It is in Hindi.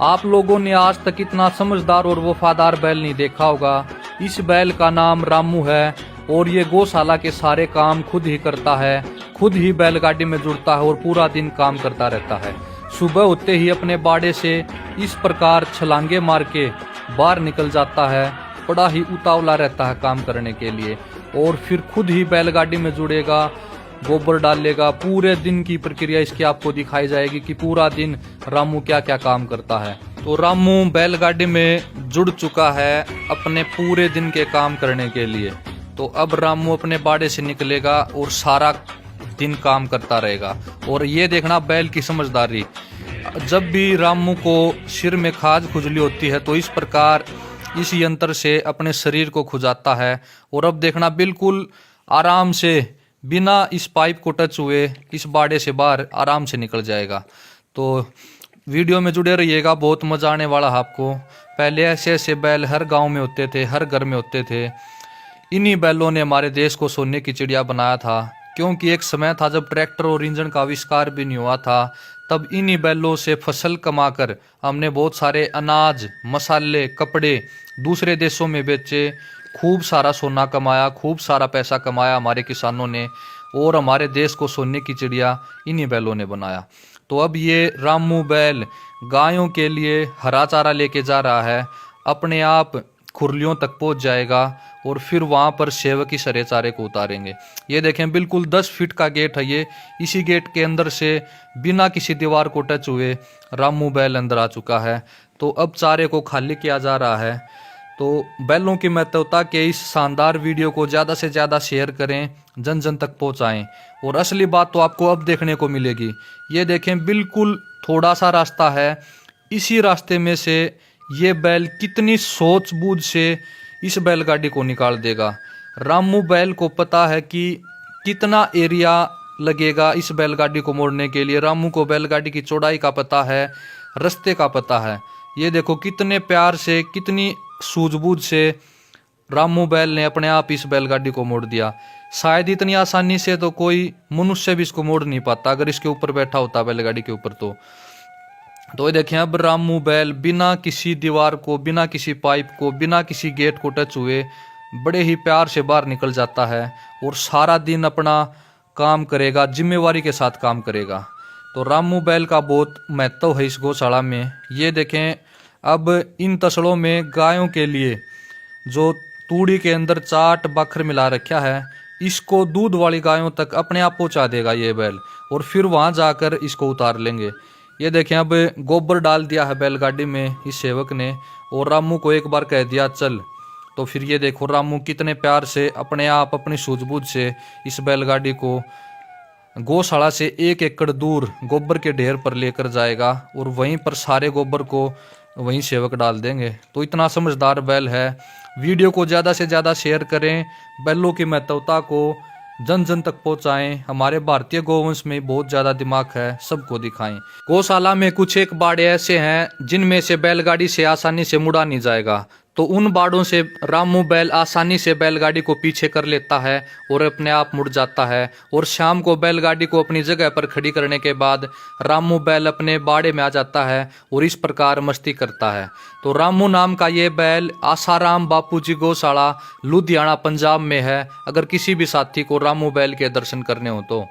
आप लोगों ने आज तक इतना समझदार और वफादार बैल नहीं देखा होगा। इस बैल का नाम रामू है और ये गौशाला के सारे काम खुद ही करता है, खुद ही बैलगाड़ी में जुड़ता है और पूरा दिन काम करता रहता है। सुबह होते ही अपने बाड़े से इस प्रकार छलांगे मार के बाहर निकल जाता है। बड़ा ही उतावला रहता है काम करने के लिए और फिर खुद ही बैलगाड़ी में जुड़ेगा, गोबर डालेगा। पूरे दिन की प्रक्रिया इसकी आपको दिखाई जाएगी कि पूरा दिन रामू क्या क्या काम करता है। तो रामू बैलगाड़ी में जुड़ चुका है अपने पूरे दिन के काम करने के लिए। तो अब रामू अपने बाड़े से निकलेगा और सारा दिन काम करता रहेगा। और ये देखना बैल की समझदारी, जब भी रामू को सिर में खाज खुजली होती है तो इस प्रकार इस यंत्र से अपने शरीर को खुजाता है। और अब देखना बिल्कुल आराम से बिना इस पाइप को टच हुए इस बाड़े से बाहर आराम से निकल जाएगा। तो वीडियो में जुड़े रहिएगा, बहुत मजा आने वाला है आपको। पहले ऐसे ऐसे बैल हर गांव में होते थे, हर घर में होते थे। इन्हीं बैलों ने हमारे देश को सोने की चिड़िया बनाया था, क्योंकि एक समय था जब ट्रैक्टर और इंजन का आविष्कार भी नहीं हुआ था। तब इन्हीं बैलों से फसल कमाकर हमने बहुत सारे अनाज, मसाले, कपड़े दूसरे देशों में बेचे, खूब सारा सोना कमाया, खूब सारा पैसा कमाया हमारे किसानों ने। और हमारे देश को सोने की चिड़िया इन्हीं बैलों ने बनाया। तो अब ये रामू बैल गायों के लिए हरा चारा लेके जा रहा है, अपने आप खुरलियों तक पहुंच जाएगा और फिर वहां पर सेवक ही सरे चारे को उतारेंगे। ये देखें बिल्कुल 10 फीट का गेट है ये। इसी गेट के अंदर से बिना किसी दीवार को टच हुए रामू बैल अंदर आ चुका है। तो अब चारे को खाली किया जा रहा है। तो बैलों की महत्वता के इस शानदार वीडियो को ज़्यादा से ज़्यादा शेयर करें, जन जन तक पहुंचाएं। और असली बात तो आपको अब देखने को मिलेगी। ये देखें बिल्कुल थोड़ा सा रास्ता है, इसी रास्ते में से ये बैल कितनी सूझबूझ से इस बैलगाड़ी को निकाल देगा। रामू बैल को पता है कि कितना एरिया लगेगा इस बैलगाड़ी को मोड़ने के लिए। रामू को बैलगाड़ी की चौड़ाई का पता है, रास्ते का पता है। ये देखो कितने प्यार से, कितनी सूझबूझ से रामू बैल ने अपने आप इस बैलगाड़ी को मोड़ दिया। शायद इतनी आसानी से तो कोई मनुष्य भी इसको मोड़ नहीं पाता अगर इसके ऊपर बैठा होता बैलगाड़ी के ऊपर। तो ये देखें अब रामू बैल बिना किसी दीवार को, बिना किसी पाइप को, बिना किसी गेट को टच हुए बड़े ही प्यार से बाहर निकल जाता है और सारा दिन अपना काम करेगा, जिम्मेवारी के साथ काम करेगा। तो रामू बैल का बहुत महत्व है इस गौशाला में। ये देखें अब इन तसड़ों में गायों के लिए जो तूड़ी के अंदर चाट बखर मिला रखा है, इसको दूध वाली गायों तक अपने आप पहुंचा देगा ये बैल और फिर वहां जाकर इसको उतार लेंगे। ये देखें अब गोबर डाल दिया है बैलगाड़ी में इस सेवक ने और रामू को एक बार कह दिया चल। तो फिर ये देखो रामू कितने प्यार से अपने आप अपनी सूझबूझ से इस बैलगाड़ी को गौशाला से 1 एकड़ दूर गोबर के ढेर पर लेकर जाएगा और वहीं पर सारे गोबर को वहीं सेवक डाल देंगे। तो इतना समझदार बैल है। वीडियो को ज़्यादा से ज़्यादा शेयर करें, बैलों की महत्वता को जन जन तक पहुंचाएं। हमारे भारतीय गौवंश में बहुत ज़्यादा दिमाग है, सबको दिखाएं। गौशाला में कुछ एक बाड़े ऐसे हैं जिनमें से बैलगाड़ी से आसानी से मुड़ा नहीं जाएगा। तो उन बाड़ों से रामू बैल आसानी से बैलगाड़ी को पीछे कर लेता है और अपने आप मुड़ जाता है। और शाम को बैलगाड़ी को अपनी जगह पर खड़ी करने के बाद रामू बैल अपने बाड़े में आ जाता है और इस प्रकार मस्ती करता है। तो रामू नाम का ये बैल आसाराम बापूजी गौशाला लुधियाना पंजाब में है। अगर किसी भी साथी को रामू बैल के दर्शन करने हो तो